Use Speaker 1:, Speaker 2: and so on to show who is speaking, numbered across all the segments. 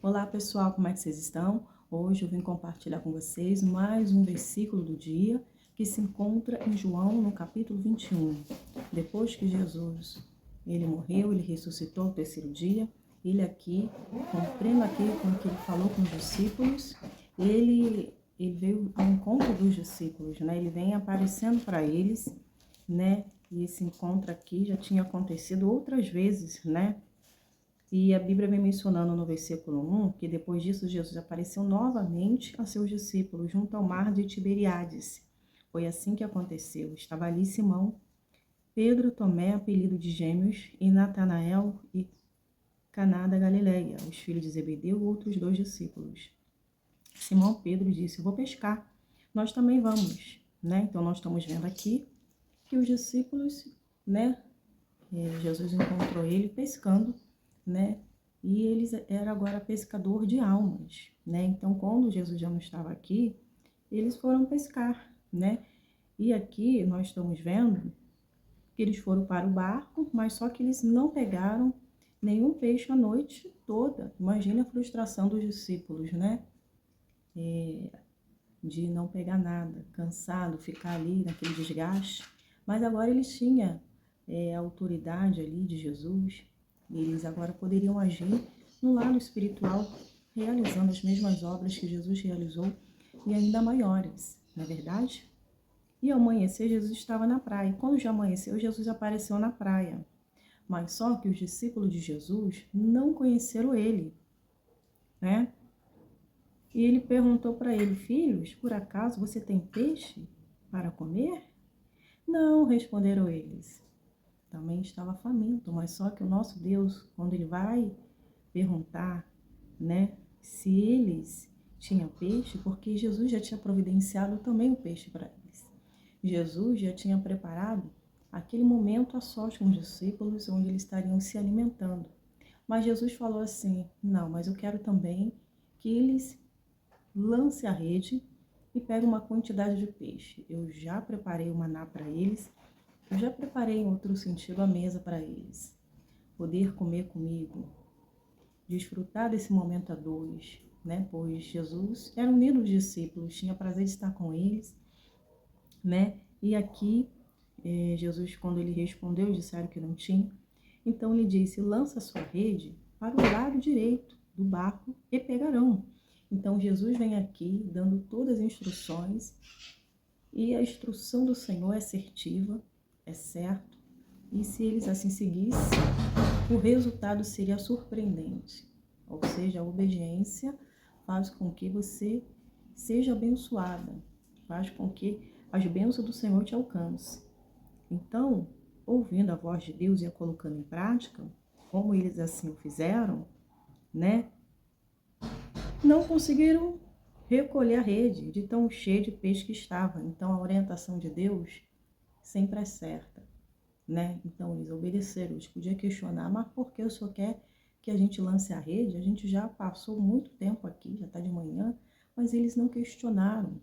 Speaker 1: Olá pessoal, como é que vocês estão? Hoje eu vim compartilhar com vocês mais um versículo do dia que se encontra em João no capítulo 21. Depois que Jesus ele morreu, ele ressuscitou no terceiro dia, ele aqui, cumprindo aquilo com o que ele falou com os discípulos, ele veio ao encontro dos discípulos, né? Ele vem aparecendo para eles, né? E esse encontro aqui já tinha acontecido outras vezes, né? E a Bíblia vem mencionando no versículo 1 que depois disso Jesus apareceu novamente a seus discípulos junto ao mar de Tiberíades. Foi assim que aconteceu. Estava ali Simão, Pedro, Tomé, apelido de Gêmeos, e Natanael e Caná da Galileia, os filhos de Zebedeu e outros dois discípulos. Simão Pedro disse: "Eu vou pescar. Nós também vamos", né? Então nós estamos vendo aqui que os discípulos, né? Jesus encontrou ele pescando, né? E eles eram agora pescador de almas, né? Então, quando Jesus já não estava aqui, eles foram pescar, né? E aqui nós estamos vendo que eles foram para o barco, mas só que eles não pegaram nenhum peixe a noite toda. Imagina a frustração dos discípulos, né? De não pegar nada, cansado, ficar ali naquele desgaste. Mas agora eles tinham a autoridade ali de Jesus, e eles agora poderiam agir no lado espiritual, realizando as mesmas obras que Jesus realizou e ainda maiores, não é verdade? E ao amanhecer, Jesus estava na praia. E quando já amanheceu, Jesus apareceu na praia. Mas só que os discípulos de Jesus não conheceram ele, né? E ele perguntou para ele: "Filhos, por acaso você tem peixe para comer?" "Não", responderam eles. Também estava faminto, mas só que o nosso Deus, quando ele vai perguntar, né, se eles tinham peixe, porque Jesus já tinha providenciado também o peixe para eles. Jesus já tinha preparado aquele momento a sós com os discípulos, onde eles estariam se alimentando. Mas Jesus falou assim: "Não, mas eu quero também que eles lance a rede e pegue uma quantidade de peixe. Eu já preparei o maná para eles, eu já preparei em outro sentido a mesa para eles. Poder comer comigo, desfrutar desse momento a dois, né? Pois Jesus era unido aos discípulos, tinha prazer de estar com eles, né? E aqui, Jesus, quando ele respondeu, disseram que não tinha. Então ele disse: "Lança a sua rede para o lado direito do barco e pegarão." Então Jesus vem aqui dando todas as instruções, e a instrução do Senhor é assertiva, é certo, e se eles assim seguissem, o resultado seria surpreendente. Ou seja, a obediência faz com que você seja abençoada, faz com que as bênçãos do Senhor te alcancem. Então, ouvindo a voz de Deus e a colocando em prática, como eles assim o fizeram, né? Não conseguiram recolher a rede de tão cheia de peixe que estava. Então, a orientação de Deus sempre é certa, né? Então, eles obedeceram. Eles podiam questionar: "Mas por que o Senhor quer que a gente lance a rede? A gente já passou muito tempo aqui, já está de manhã." Mas eles não questionaram.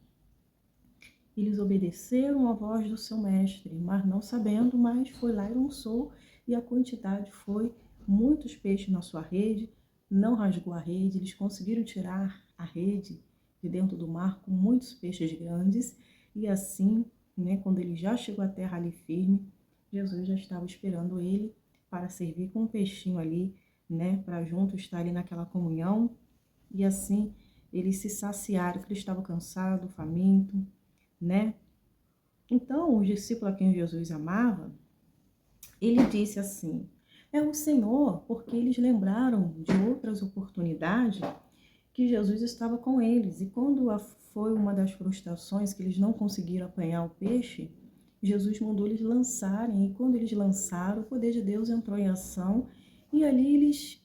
Speaker 1: Eles obedeceram à voz do seu mestre, mas não sabendo, mas foi lá e lançou, e a quantidade foi muitos peixes na sua rede, não rasgou a rede, eles conseguiram tirar a rede de dentro do mar com muitos peixes grandes, e assim, né, quando ele já chegou à terra ali firme, Jesus já estava esperando ele para servir com um peixinho ali, né, para juntos estar ali naquela comunhão, e assim eles se saciaram, porque eles estavam cansados, famintos, né? Então, o discípulo a quem Jesus amava, ele disse assim: "É o Senhor", porque eles lembraram de outras oportunidades que Jesus estava com eles. E quando foi uma das frustrações que eles não conseguiram apanhar o peixe, Jesus mandou eles lançarem. E quando eles lançaram, o poder de Deus entrou em ação e ali eles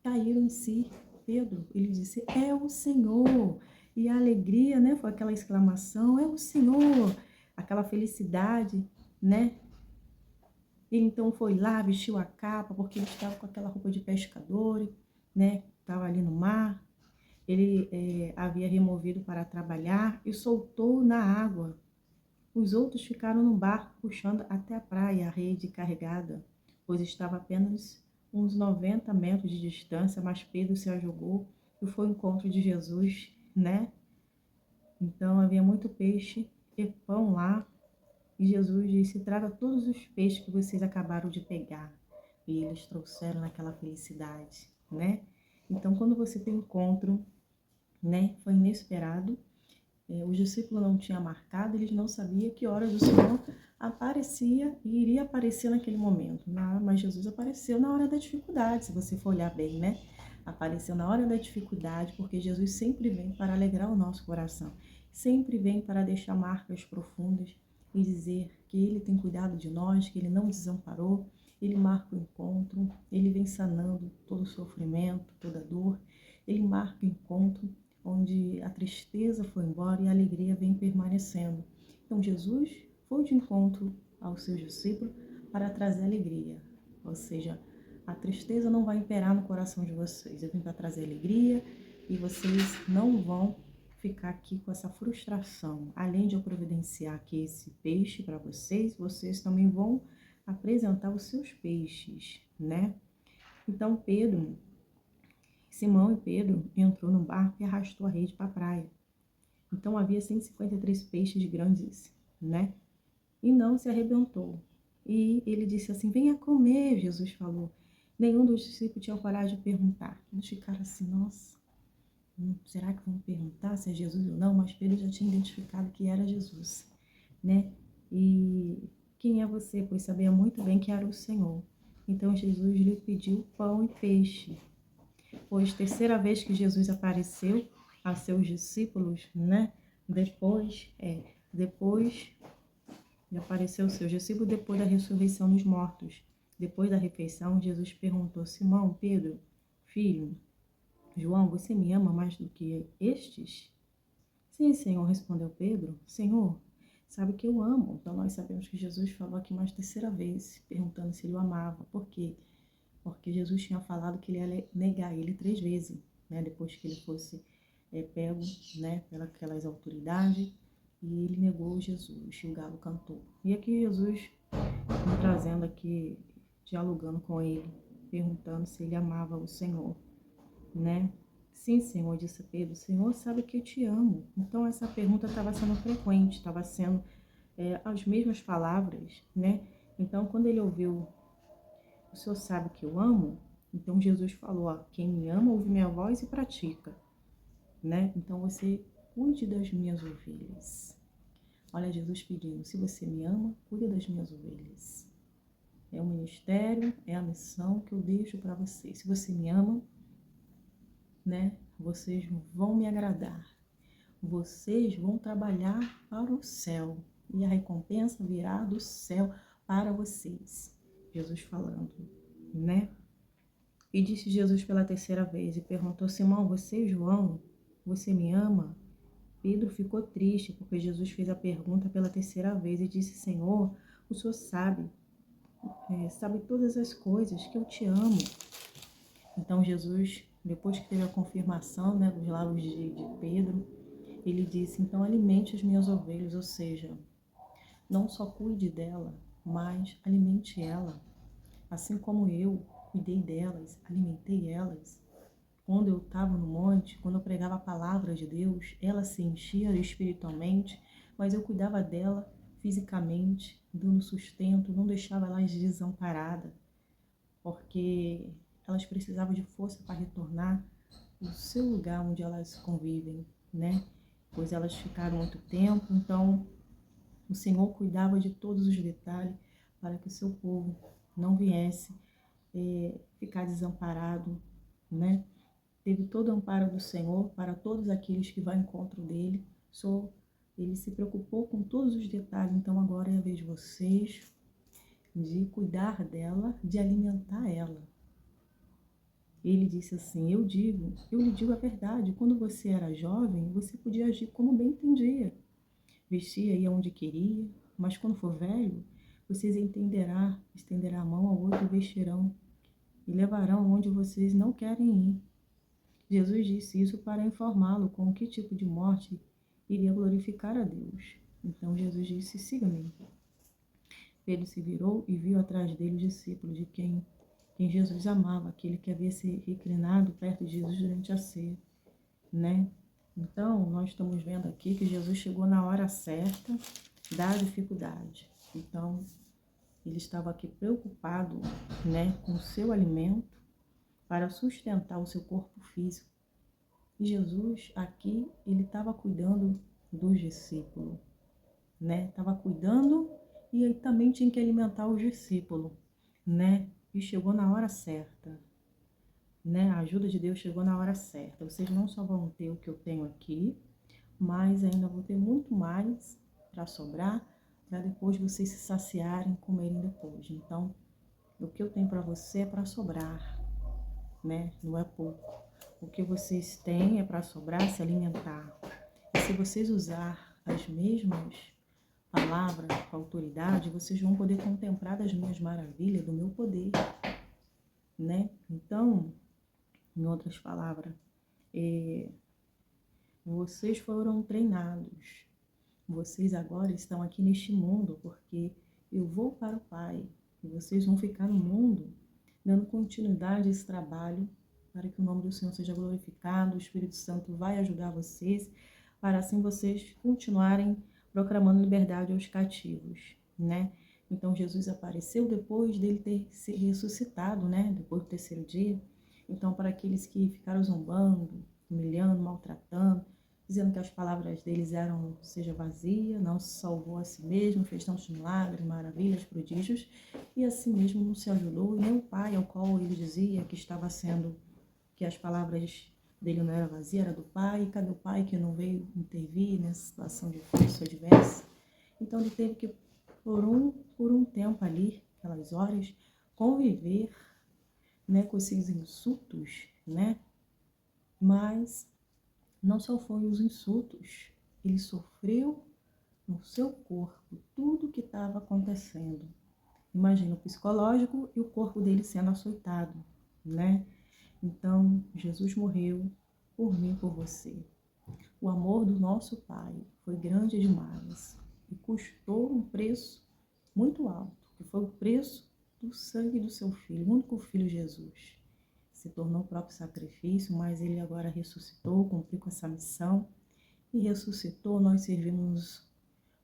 Speaker 1: caíram em si. Pedro, ele disse: "É o Senhor." E a alegria, né, foi aquela exclamação: "É o Senhor!" Aquela felicidade, né? Ele então foi lá, vestiu a capa, porque ele estava com aquela roupa de pescador, né? Estava ali no mar. Ele havia removido para trabalhar e soltou na água. Os outros ficaram no barco, puxando até a praia a rede carregada, pois estava apenas uns 90 metros de distância, mas Pedro se ajogou que foi o encontro de Jesus, né? Então havia muito peixe e pão lá. E Jesus disse: traga todos os peixes que vocês acabaram de pegar. E eles trouxeram naquela felicidade, né? Então, quando você tem um encontro, né, foi inesperado. Os discípulos não tinham marcado, eles não sabiam que horas o Senhor aparecia e iria aparecer naquele momento. Mas Jesus apareceu na hora da dificuldade, se você for olhar bem, né? Apareceu na hora da dificuldade, porque Jesus sempre vem para alegrar o nosso coração. Sempre vem para deixar marcas profundas e dizer que Ele tem cuidado de nós, que Ele não desamparou. Ele marca o encontro, Ele vem sanando todo o sofrimento, toda a dor. Ele marca o encontro onde a tristeza foi embora e a alegria vem permanecendo. Então Jesus foi de encontro aos seus discípulos para trazer alegria, ou seja, a tristeza não vai imperar no coração de vocês. Eu vim para trazer alegria e vocês não vão ficar aqui com essa frustração. Além de eu providenciar aqui esse peixe para vocês, vocês também vão apresentar os seus peixes, né? Então Simão e Pedro entrou no barco e arrastou a rede para a praia. Então havia 153 peixes grandes, né? E não se arrebentou. E ele disse assim: venha comer, Jesus falou. Nenhum dos discípulos tinha coragem de perguntar. Eles ficaram assim: nossa, será que vão perguntar se é Jesus ou não? Mas Pedro já tinha identificado que era Jesus, né? E quem é você? Pois sabia muito bem que era o Senhor. Então Jesus lhe pediu pão e peixe. Pois terceira vez que Jesus apareceu a seus discípulos, né? Depois de aparecer aos seus discípulos, depois da ressurreição dos mortos. Depois da refeição, Jesus perguntou: Simão, Pedro, filho, João, você me ama mais do que estes? Sim, Senhor, respondeu Pedro. Senhor, sabe que eu amo. Então nós sabemos que Jesus falou aqui mais terceira vez, perguntando se ele o amava. Por quê? Porque Jesus tinha falado que ele ia negar ele 3 vezes, né? Depois que ele fosse pego, né, pelas autoridades, e ele negou Jesus, e o galo cantou. E aqui Jesus me trazendo aqui, dialogando com ele, perguntando se ele amava o Senhor, né? Sim, Senhor, disse Pedro, o Senhor sabe que eu te amo. Então essa pergunta estava sendo frequente, estava sendo as mesmas palavras, né? Então quando ele ouviu: o Senhor sabe que eu amo? Então Jesus falou: ó, quem me ama ouve minha voz e pratica, né? Então você cuide das minhas ovelhas. Olha Jesus pedindo: se você me ama, cuide das minhas ovelhas. É o ministério, é a missão que eu deixo para vocês. Se você me ama, né? Vocês vão me agradar. Vocês vão trabalhar para o céu e a recompensa virá do céu para vocês. Jesus falando, né? E disse Jesus pela terceira vez e perguntou: Simão, você, João, você me ama? Pedro ficou triste porque Jesus fez a pergunta pela terceira vez e disse: Senhor, o Senhor sabe todas as coisas, que eu te amo. Então Jesus, depois que teve a confirmação, né, dos lábios de Pedro, ele disse: então alimente as minhas ovelhas, ou seja, não só cuide dela, mas alimente ela. Assim como eu cuidei delas, alimentei elas. Quando eu estava no monte, quando eu pregava a palavra de Deus, ela se enchia espiritualmente, mas eu cuidava dela fisicamente, dando sustento, não deixava elas desamparadas, porque elas precisavam de força para retornar ao seu lugar onde elas convivem, né? Pois elas ficaram muito tempo, então o Senhor cuidava de todos os detalhes para que o seu povo não viesse ficar desamparado, né? Teve todo o amparo do Senhor para todos aqueles que vão ao encontro dele. Ele se preocupou com todos os detalhes. Então agora é a vez de vocês de cuidar dela, de alimentar ela. Ele disse assim: eu lhe digo a verdade. Quando você era jovem, você podia agir como bem entendia. Vestia e ia onde queria, mas quando for velho, vocês estenderá a mão ao outro e vestirão e levarão onde vocês não querem ir. Jesus disse isso para informá-lo com que tipo de morte iria glorificar a Deus. Então Jesus disse: siga-me. Pedro se virou e viu atrás dele os discípulos de quem Jesus amava, aquele que havia se reclinado perto de Jesus durante a ceia. né? Então, nós estamos vendo aqui que Jesus chegou na hora certa da dificuldade. Então, ele estava aqui preocupado, né, com o seu alimento para sustentar o seu corpo físico. E Jesus aqui, ele estava cuidando dos discípulos, né? Estava cuidando e ele também tinha que alimentar os discípulos, né? E chegou na hora certa, né? A ajuda de Deus chegou na hora certa. Vocês não só vão ter o que eu tenho aqui, mas ainda vou ter muito mais para sobrar, para depois vocês se saciarem e comerem depois. Então, o que eu tenho para você é para sobrar, né? Não é pouco. O que vocês têm é para sobrar, se alimentar. E se vocês usar as mesmas palavras com autoridade, vocês vão poder contemplar das minhas maravilhas, do meu poder, né? Então, em outras palavras, vocês foram treinados. Vocês agora estão aqui neste mundo porque eu vou para o Pai. E vocês vão ficar no mundo dando continuidade a esse trabalho para que o nome do Senhor seja glorificado. O Espírito Santo vai ajudar vocês para assim vocês continuarem proclamando liberdade aos cativos, né? Então Jesus apareceu depois dele ter se ressuscitado, né? Depois do terceiro dia. Então para aqueles que ficaram zombando, humilhando, maltratando, dizendo que as palavras deles eram seja vazia, não se salvou a si mesmo, fez tantos milagres, maravilhas, prodígios, e assim mesmo não se ajudou, e nem o Pai ao qual ele dizia que estava sendo, que as palavras dele não eram vazias, era do Pai, e cadê o Pai que não veio intervir nessa situação difícil, adversa? Então ele teve que, por um tempo ali, aquelas horas, conviver, né, com esses insultos, né, mas não só foi os insultos, ele sofreu no seu corpo tudo o que estava acontecendo. Imagina o psicológico e o corpo dele sendo açoitado, né? Então, Jesus morreu por mim, por você. O amor do nosso Pai foi grande demais e custou um preço muito alto, que foi o preço do sangue do seu Filho, o único Filho Jesus. Se tornou o próprio sacrifício, mas ele agora ressuscitou, cumpriu com essa missão e ressuscitou. Nós servimos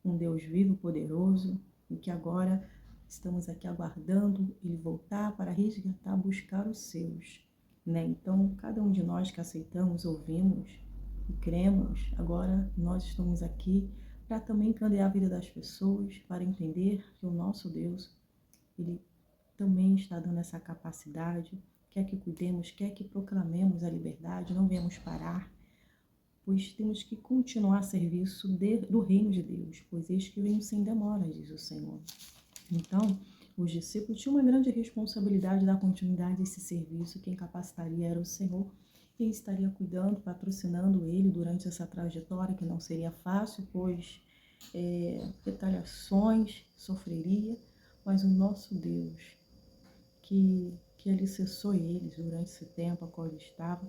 Speaker 1: um Deus vivo, poderoso, e que agora estamos aqui aguardando ele voltar para resgatar, buscar os seus, né? Então, cada um de nós que aceitamos, ouvimos e cremos, agora nós estamos aqui para também candear a vida das pessoas, para entender que o nosso Deus, ele também está dando essa capacidade, quer que cuidemos, quer que proclamemos a liberdade, não venhamos parar, pois temos que continuar a serviço do reino de Deus, pois eis que venho sem demora, diz o Senhor. Então, os discípulos tinham uma grande responsabilidade da continuidade desse serviço, quem capacitaria era o Senhor, quem estaria cuidando, patrocinando ele durante essa trajetória, que não seria fácil, pois retaliações sofreria, mas o nosso Deus, que alicerçou eles durante esse tempo a qual ele estava,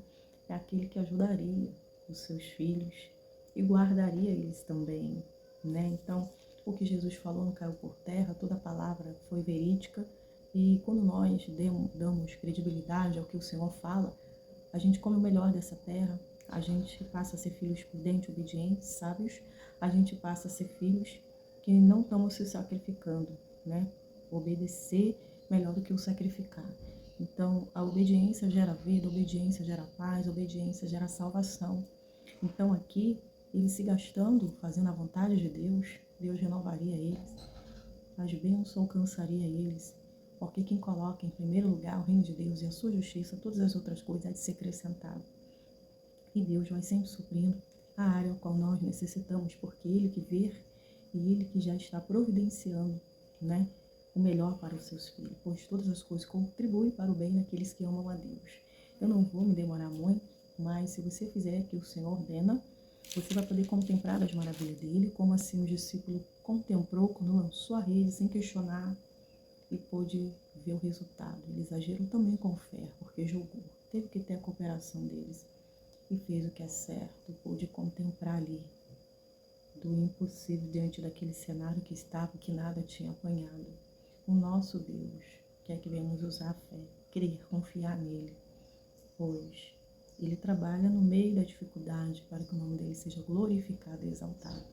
Speaker 1: é aquele que ajudaria os seus filhos e guardaria eles também, né? Então, o que Jesus falou não caiu por terra, toda a palavra foi verídica, e quando nós damos credibilidade ao que o Senhor fala, a gente come o melhor dessa terra, a gente passa a ser filhos prudentes, obedientes, sábios, a gente passa a ser filhos que não estamos se sacrificando, né? Obedecer melhor do que o sacrificar. Então, a obediência gera vida, a obediência gera paz, a obediência gera salvação. Então, aqui, eles se gastando, fazendo a vontade de Deus, Deus renovaria eles, as bênçãos alcançaria eles, porque quem coloca em primeiro lugar o reino de Deus e a sua justiça, todas as outras coisas há de ser acrescentado. E Deus vai sempre suprindo a área a qual nós necessitamos, porque Ele que vê e Ele que já está providenciando, né, o melhor para os seus filhos, pois todas as coisas contribuem para o bem daqueles que amam a Deus. Eu não vou me demorar muito, mas se você fizer o que o Senhor ordena, você vai poder contemplar as maravilhas dele, como assim o discípulo contemplou quando lançou a rede sem questionar e pôde ver o resultado. Eles agiram também com fé, porque julgou. Teve que ter a cooperação deles e fez o que é certo, pôde contemplar ali do impossível diante daquele cenário que estava, que nada tinha apanhado. O nosso Deus quer que venhamos usar a fé, crer, confiar nele, pois Ele trabalha no meio da dificuldade para que o nome dele seja glorificado e exaltado.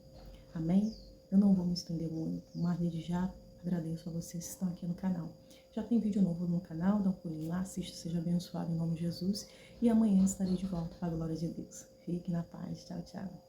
Speaker 1: Amém? Eu não vou me estender muito, mas desde já agradeço a vocês que estão aqui no canal. Já tem vídeo novo no canal, dá um pulinho lá, assista, seja abençoado em nome de Jesus. E amanhã estarei de volta para a glória de Deus. Fique na paz. Tchau, tchau.